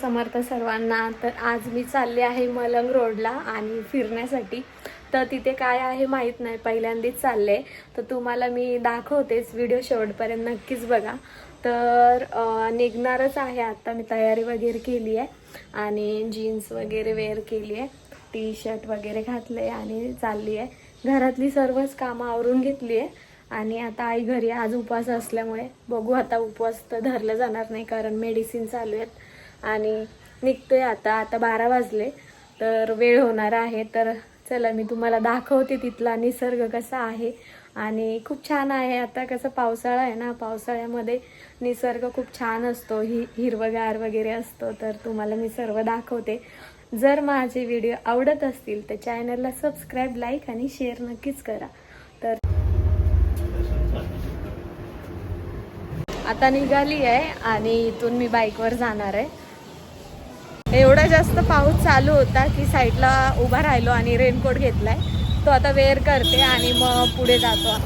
समर्थ सर्वांना. तर आज मी चालले आहे मलंग रोडला आणि फिरण्यासाठी. तर तिथे काय आहे माहीत नाही, पहिल्यांदाच चालले. तर तुम्हाला मी दाखवतेच, व्हिडिओ शेवटपर्यंत नक्कीच बघा. तर निघणारच आहे आता. मी तयारी वगैरे केली आहे आणि जीन्स वगैरे वेअर केली आहे, टी शर्ट वगैरे घातले आणि चालली आहे. घरातली सर्वच कामं आवरून घेतली आहे आणि आता आई घरी. आज उपवास असल्यामुळे बघू, आता उपवास तर धरलं जाणार नाही कारण मेडिसिन चालू आहेत आणि निघतोय आता 12 वाजले, तर वेळ होणार आहे. तर चला मी तुम्हाला दाखवते तिथला निसर्ग कसा आहे. आणि खूप छान आहे. आता कसं पावसाळा आहे ना, पावसाळ्यामध्ये निसर्ग खूप छान असतो, हिरवगार वगैरे असतो. तर तुम्हाला मी सर्व दाखवते. जर माझे व्हिडिओ आवडत असतील तर चॅनलला सबस्क्राईब, लाईक आणि शेअर नक्कीच करा. तर आता निघाली आहे आणि इथून मी बाईकवर जाणार आहे. एवढा जास्त पाऊस चालू होता की साईडला उभा राहिलो आणि रेनकोट घेतलाय, तो आता वेअर करते आणि मग पुढे जातो.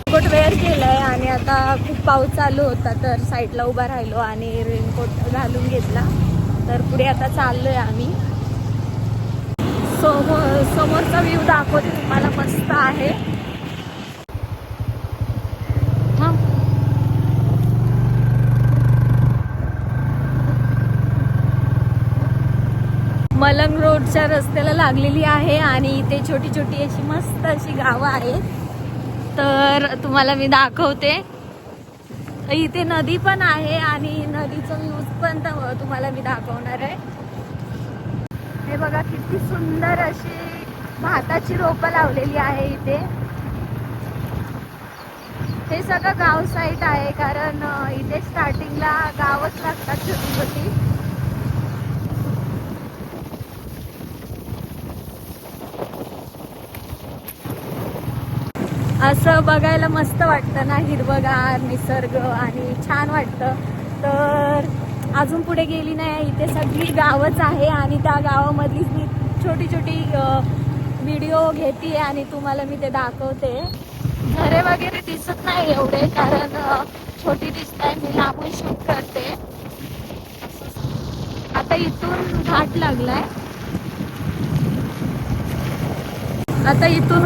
रेनकोट वेअर केलाय आणि आता खूप पाऊस चालू होता, तर साईडला उभा राहिलो आणि रेनकोट घालून घेतला. तर पुढे आता चाललोय आम्ही. समोरचा व्ह्यू दाखवते तुम्हाला, मस्त आहे. मलंग रोडच्या रस्त्याला लागलेली आहे आणि इथे छोटी छोटी अशी मस्त अशी गावं आहेत. तर तुम्हाला मी दाखवते. इथे नदी पण आहे आणि नदीचं व्ह्यूज पण तुम्हाला मी दाखवणार आहे. हे बघा किती सुंदर अशी भाताची रोपं लावलेली आहे इथे. हे सगळं गाव साईड आहे कारण इथे स्टार्टिंगला गावच लागतात छोटी छोटी. असं बघायला मस्त वाटतं ना, हिरवगार निसर्ग आणि छान वाटतं. तर अजून पुढे गेली नाही, इथे सगळी गावच आहे आणि त्या गावामधली मी छोटी छोटी व्हिडिओ घेते आणि तुम्हाला मी ते दाखवते. घरे वगैरे दिसत नाही एवढे कारण छोटी दिसत आहे, मी लांबून शूट करते. आता इथून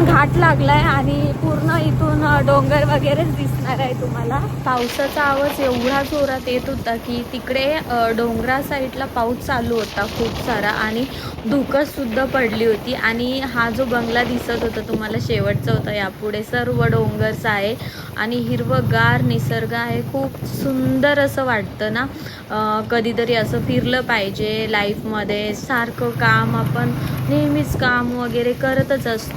घाट लागलाय, आणि पूर्ण इथून डोंगर वगैरेच दिसणार आहे तुम्हाला. पावसाचा आवाज एवढा जोरात येत होता की तिकडे डोंगरा साईडला पाऊस चालू होता खूप सारा आणि धुकं सुद्धा पडली होती. आणि हा जो बंगला दिसत होता तुम्हाला शेवटचा होता, यापुढे सर्व डोंगरचा आहे आणि हिरवगार निसर्ग आहे. खूप सुंदर असं वाटतं ना. कधीतरी असं फिरलं पाहिजे लाईफमध्ये. सारखं काम, आपण नेहमीच काम वगैरे करतच असतो.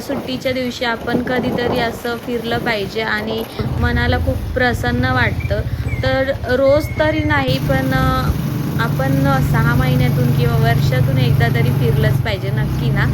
सुट्टीच्या दिवशी आपण कधीतरी असं फिरलं पाहिजे आणि मनाला खूप प्रसन्न वाटतं. तर रोज तरी नाही, पण आपण 6 महिन्यातून किंवा वर्षातून एकदा तरी फिरलंच पाहिजे नक्की ना.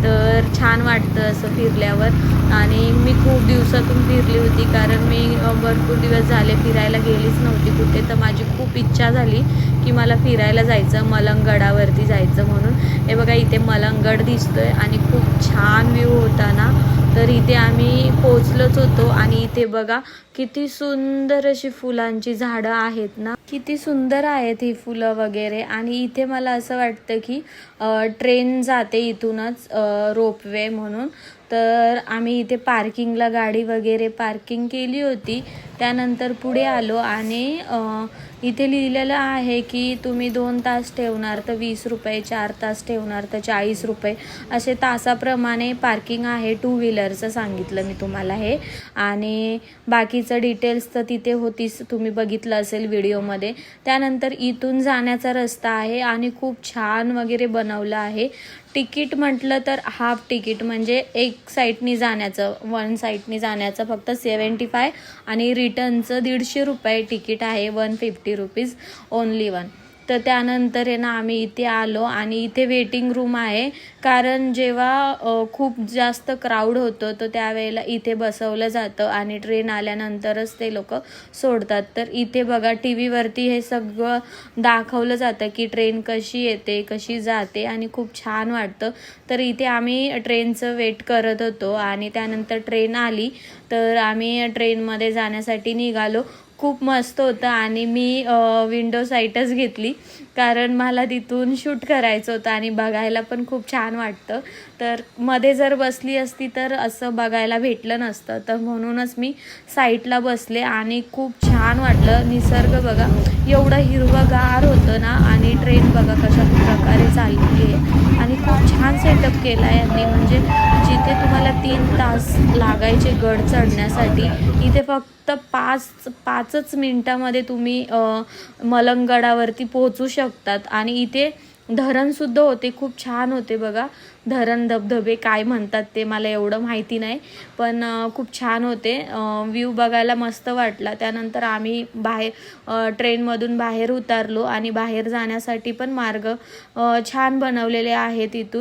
तर छान वाटतं असं फिरल्यावर. आणि मी खूप दिवसातून फिरली होती कारण मी भरपूर दिवस झाले फिरायला गेलीच नव्हती कुठे. तर माझी खूप इच्छा झाली की मला फिरायला जायचं, मलंगगडावरती जायचं म्हणून. हे बघा इथे मलंगगड दिसतोय आणि खूप छान व्ह्यू होता ना. तर इथे आम्ही पोचलोच होतो आणि इथे बघा किती सुंदर अशी फुलांची झाडं आहेत ना, किती सुंदर आहेत ही फुलं वगैरे. आणि इथे मला असं वाटतं की ट्रेन जाते इथूनच, रोपवे म्हणून. तर आम्ही इथे पार्किंगला गाडी वगैरे पार्किंग केली होती. त्यानंतर पुढे आलो आणि इथे लिहिलेलं आहे की तुम्ही 2 तास ठेवणार तर 20 रुपये, 4 तास ठेवणार तर 40 रुपये, असे तासाप्रमाणे पार्किंग आहे. 2 व्हीलरचं सांगितलं मी तुम्हाला हे. आणि बाकीचं डिटेल्स तर तिथे होतीच, तुम्ही बघितलं असेल व्हिडिओमध्ये. त्यानंतर इथून जाण्याचा रस्ता आहे आणि खूप छान वगैरे बनवलं आहे. तिकीट म्हटलं तर हाफ तिकीट, म्हणजे एक साईडनी जाण्याचं, 1 साईडनी जाण्याचं फक्त 75 आणि रिटर्नचं 150 रुपये तिकीट आहे. 150 रुपीज ओनली 1. तर त्यानंतर आहे ना आम्ही इथे आलो आणि इथे वेटिंग रूम आहे, कारण जेव्हा खूप जास्त क्राऊड होतं तर त्यावेळेला इथे बसवलं जातं आणि ट्रेन आल्यानंतरच ते लोक सोडतात. तर इथे बघा टी व्हीवरती हे सगळं दाखवलं जातं की ट्रेन कशी येते, कशी जाते आणि खूप छान वाटतं. तर इथे आम्ही ट्रेनचं वेट करत होतो आणि त्यानंतर ट्रेन आली तर आम्ही ट्रेनमध्ये जाण्यासाठी निघालो. खूप मस्त होतं आणि मी विंडो साईटच घेतली, कारण मला तिथून शूट करायचं होतं आणि बघायला पण खूप छान वाटतं. तर मध्ये जर बसली असती तर असं बघायला भेटलं नसतं, तर म्हणूनच मी साईटला बसले आणि खूप छान वाटलं. निसर्ग बघा एवढं हिरवंगार होतं ना, आणि ट्रेन बघा कशा प्रकारे चालली आहे आणि खूप छान सेटअप केला आहे यांनी. म्हणजे जिथे तुम्हाला 3 तास लागायचे गड चढण्यासाठी, इथे फक्त पाचच मिनिटामध्ये तुम्ही मलंगगडावरती पोहोचू शकतात. आणि इथे धरणसुद्धा होते, खूप छान होते बघा. धरण धबधबे काय म्हणतात ते मला एवढं माहिती नाही, पण खूप छान होते. व्ह्यू बघायला मस्त वाटला. त्यानंतर आम्ही ट्रेनमधून बाहेर उतरलो आणि बाहेर जाण्यासाठी पण मार्ग छान बनवलेले आहेत.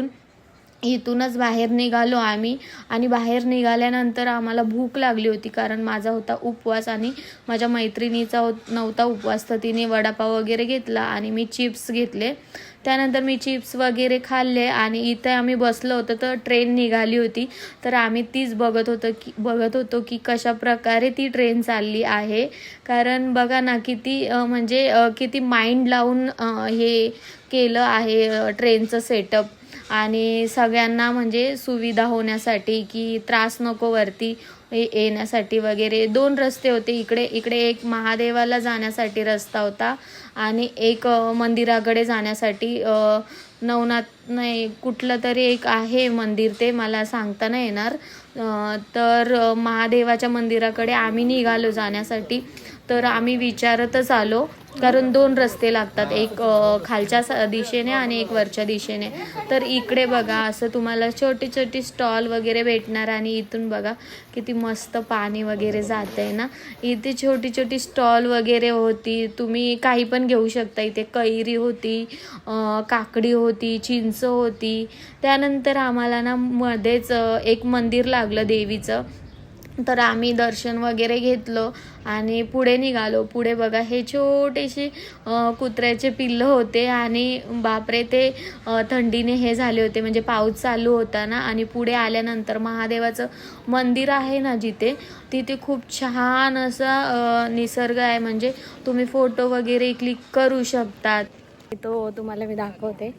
इथूनच बाहेर निघालो आम्ही आणि बाहेर निघाल्यानंतर आम्हाला भूक लागली होती, कारण माझा होता उपवास आणि माझ्या मैत्रिणीचा नव्हता उपवास. तर तिने वडापाव वगैरे घेतला आणि मी चिप्स घेतले. त्यानंतर मी चिप्स वगैरे खाल्ले आणि इथे आम्ही बसलो होतो तर ट्रेन निघाली होती. तर आम्ही तीच बघत होतो की कशा प्रकारे ती ट्रेन चालली आहे. कारण बघा ना किती माइंड लावून हे केलं आहे ट्रेनचं सेटअप. आणि सगळ्यांना म्हणजे सुविधा होण्यासाठी की त्रास नको वरती येण्यासाठी वगैरे. 2 रस्ते होते, इकडे एक महादेवाला जाण्यासाठी रस्ता होता आणि एक मंदिराकडे जाण्यासाठी. नवनाथ नाही कुठलं तरी एक आहे मंदिर, ते मला सांगता नाही येणार. तर महादेवाच्या मंदिराकडे आम्ही निघालो जाण्यासाठी. तर आम्ही विचारतच आलो, कारण 2 रस्ते लागतात, एक खालच्या दिशेने आणि एक वरच्या दिशेने. तर इकडे बघा असं तुम्हाला छोटी स्टॉल वगैरे भेटणार आणि इथून बघा किती मस्त पाणी वगैरे जात आहे ना. इथे छोटी स्टॉल वगैरे होती, तुम्ही काही पण घेऊ शकता. इथे कैरी होती, काकडी होती, चिंच होती. त्यानंतर आम्हाला ना मध्येच एक मंदिर लागलं देवीचं, तर आम्ही दर्शन वगैरे घेतलं आणि पुढे निघालो. पुढे बघा हे छोटेसे कुत्र्याचे पिल्लं होते आणि बापरे ते थंडीने हे झाले होते, म्हणजे पाऊस चालू होता ना. आणि पुढे आल्यानंतर महादेवाचं मंदिर आहे ना तिथे खूप छान असा निसर्ग आहे, म्हणजे तुम्ही फोटो वगैरे क्लिक करू शकतात. तो तुम्हाला मी दाखवते.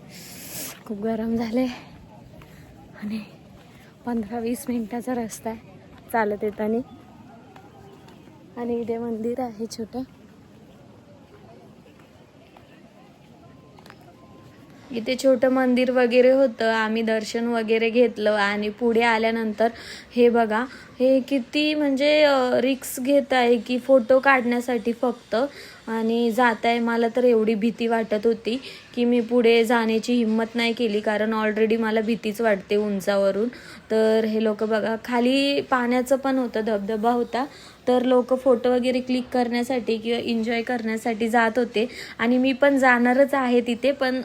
खूप गरम झाले आणि 15-20 मिनिटाचा रस्ता आहे चालत येताना. आणि इथे मंदिर आहे छोटं. इथे छोटं मंदिर वगैरे होतं. आम्ही दर्शन वगैरे घेतलं आणि पुढे आल्यानंतर हे बघा हे किती म्हणजे रिक्स घेत आहे की फोटो काढण्यासाठी फक्त, आणि जात आहे. मला तर एवढी भीती वाटत होती की मी पुढे जाण्याची हिंमत नाही केली, कारण ऑलरेडी मला भीतीच वाटते उंचावरून. तर हे लोक बघा खाली पाण्याचं पण होतं, धबधबा होता, तर लोक फोटो वगैरे क्लिक करण्यासाठी किंवा एन्जॉय करण्यासाठी जात होते. आणि मी पण जाणारच आहे तिथे, पण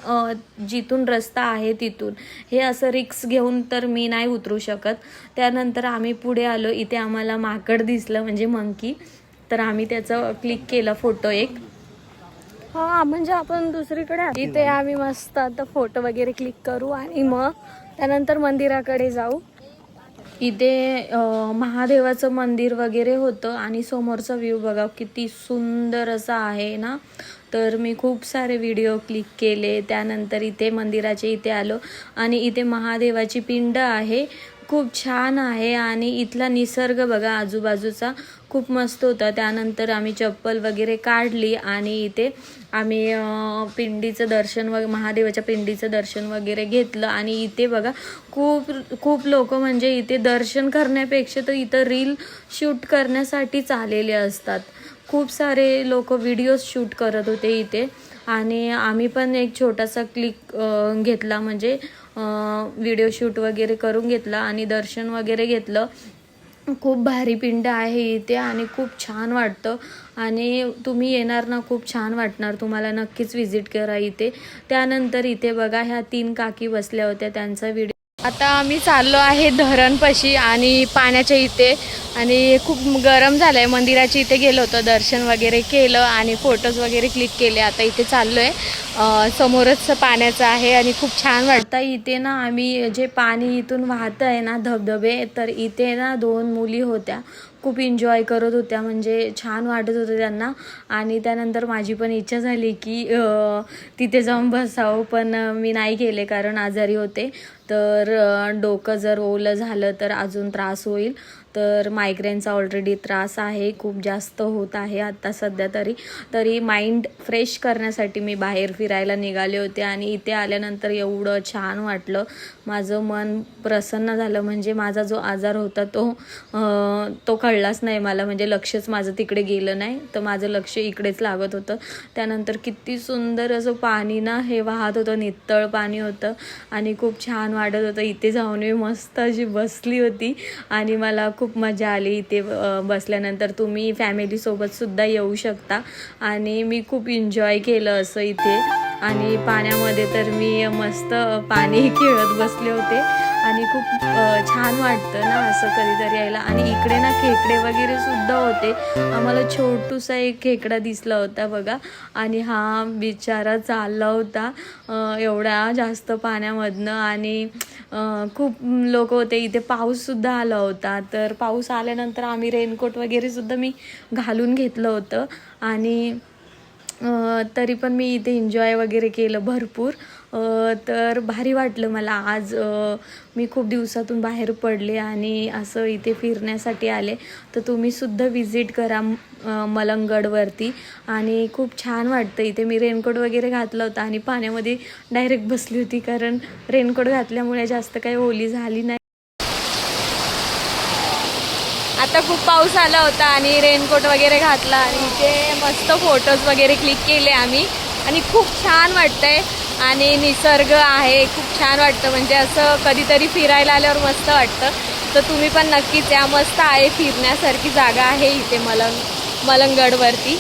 जिथून रस्ता आहे तिथून हे असं रिक्स घेऊन तर मी नाही उतरू शकत. त्यानंतर आम्ही पुढे आलो. इथे आम्हाला माकड दिसलं, म्हणजे मंकी. तर आम्ही त्याचं क्लिक केलं फोटो एक. म्हणजे आपण दुसरीकडे इथे आम्ही मस्त आता फोटो वगैरे क्लिक करू आणि मग त्यानंतर मंदिराकडे जाऊ. इथे महादेवाचं मंदिर वगैरे होतं आणि समोरचा व्ह्यू बघा किती सुंदर असा आहे ना. तर मी खूप सारे व्हिडिओ क्लिक केले. त्यानंतर इथे मंदिराचे इथे आलो आणि इथे महादेवाची पिंड आहे, खूप छान आहे. आणि इथला निसर्ग बघा आजूबाजूचा खूप मस्त होता. त्यानंतर आम्ही चप्पल वगैरे काढली आणि इथे आम्ही पिंडीचं दर्शन महादेवाच्या पिंडीचं दर्शन वगैरे घेतलं. आणि इथे बघा खूप लोक म्हणजे इथे दर्शन करण्यापेक्षा तर इथं रील शूट करण्यासाठीच आलेले असतात. खूप सारे लोक व्हिडिओज शूट करत होते इथे आणि आम्ही पण एक छोटासा क्लिक घेतला, म्हणजे व्हिडिओ शूट वगैरे करून घेतला आणि दर्शन वगैरे घेतलं. खूप भारी पिंड आहे इथे आणि खूप छान वाटतं आणि तुम्ही येणार ना, खूप छान वाटणार तुम्हाला. नक्कीच व्हिजिट करा इथे. त्यानंतर इथे बघा ह्या 3 काकी बसल्या होत्या, त्यांचा व्हिडिओ. आता आम्ही चाललो आहे धरणपाशी आणि पाण्याच्या इथे, आणि खूप गरम झालं आहे. मंदिराच्या इथे गेलो होतो, दर्शन वगैरे केलं आणि फोटोज वगैरे क्लिक केले. आता इथे चाललो आहे, समोरच पाण्याचं आहे आणि खूप छान वाटतं इथे ना. आम्ही जे पाणी इथून वाहतं आहे ना, धबधबे, तर इथे ना 2 मुली होत्या, खूप एन्जॉय करत होत्या, म्हणजे छान वाटत होतं त्यांना. आणि त्यानंतर माझी पण इच्छा झाली की तिथे जाऊन बसावं, पण मी नाही गेले कारण आजारी होते. तर डोकं जर ओलं झालं तर अजून त्रास होईल. तर मायग्रेनचा ऑलरेडी त्रास आहे, खूप जास्त होत आहे आता सध्या. तरी माइंड फ्रेश करण्यासाठी मी बाहेर फिरायला निघाले होते आणि इथे आल्यानंतर एवढं छान वाटलं, माझं मन प्रसन्न झालं. म्हणजे माझा जो आजार होता तो कळलाच नाही मला, म्हणजे लक्षच माझं तिकडे गेलं नाही, तर माझं लक्ष इकडेच लागत होतं. त्यानंतर किती सुंदर असं पाणी ना हे वाहत होतं, नितळ पाणी होतं आणि खूप छान वाटत होतं. इथे जाऊन मी मस्त अशी बसली होती आणि मला खूप मजा आली इथे बसल्यानंतर. तुम्ही फॅमिलीसोबतसुद्धा येऊ शकता आणि मी खूप एन्जॉय केलं असं इथे. आणि पाण्यामध्ये तर मी मस्त पाणी खेळत बसले होते आणि खूप छान वाटतं ना असं कधीतरी यायला. आणि इकडे ना खेकडे वगैरे सुद्धा होते. आम्हाला छोटूसा एक खेकडा दिसला होता बघा, आणि हा बिचारा चालला होता एवढ्या जास्त पाण्यामधनं. आणि खूप लोक होते इथे. पाऊससुद्धा आला होता, तर पाऊस आल्यानंतर आम्ही रेनकोट वगैरे सुद्धा मी घालून घेतलं होतं. आणि तरी पण मी इथे एन्जॉय वगैरे केलं भरपूर. तर भारी वाटलं मला आज. मी खूप दिवसातून बाहेर पडले आणि असं इथे फिरण्यासाठी आले. तर तुम्हीसुद्धा विजिट करा मलंगगडवरती, आणि खूप छान वाटतं इथे. मी रेनकोट वगैरे घातला होता आणि पाण्यामध्ये डायरेक्ट बसली होती, कारण रेनकोट घातल्यामुळे जास्त काही ओली झाली नाही. आता खूप पाऊस आला होता आणि रेनकोट वगैरे घातला आणि इथे मस्त फोटोज वगैरे क्लिक केले आम्ही, आणि खूप छान वाटतंय. आणि निसर्ग आहे, खूप छान वाटतं, म्हणजे असं कधीतरी फिरायला आल्यावर मस्त वाटतं. तर तुम्ही पण नक्कीच या, मस्त आहे, फिरण्यासारखी जागा आहे इथे मलंगगडवरती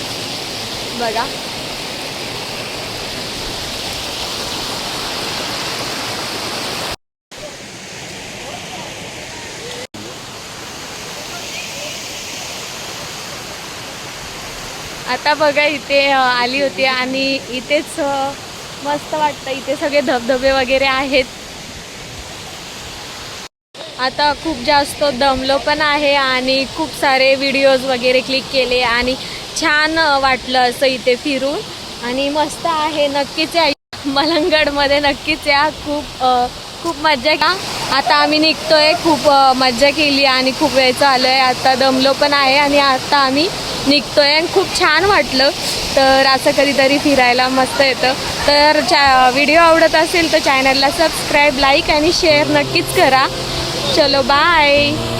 बघा. आता बघा इथे आली होती आणि इथेच मस्त वाटतं. इथे सगळे धबधबे वगैरे आहेत. आता खूप जास्त दमलो पण आहे आणि खूप सारे व्हिडिओज वगैरे क्लिक केले आणि छान वाटलं असं इथे फिरून, आणि मस्त आहे. नक्कीच या मलंगगडमध्ये, नक्कीच या. खूप मज्जा का. आता आम्ही निघतोय. खूप मज्जा केली आणि खूप वेळचं आलो आहे. आता दमलो पण आहे आणि आता आम्ही निघतोय आणि खूप छान वाटलं. तर असं कधीतरी फिरायला मस्त येतं. तर व्हिडिओ आवडत असेल तर चॅनलला सबस्क्राईब, लाईक आणि शेअर नक्कीच करा. चलो बाय.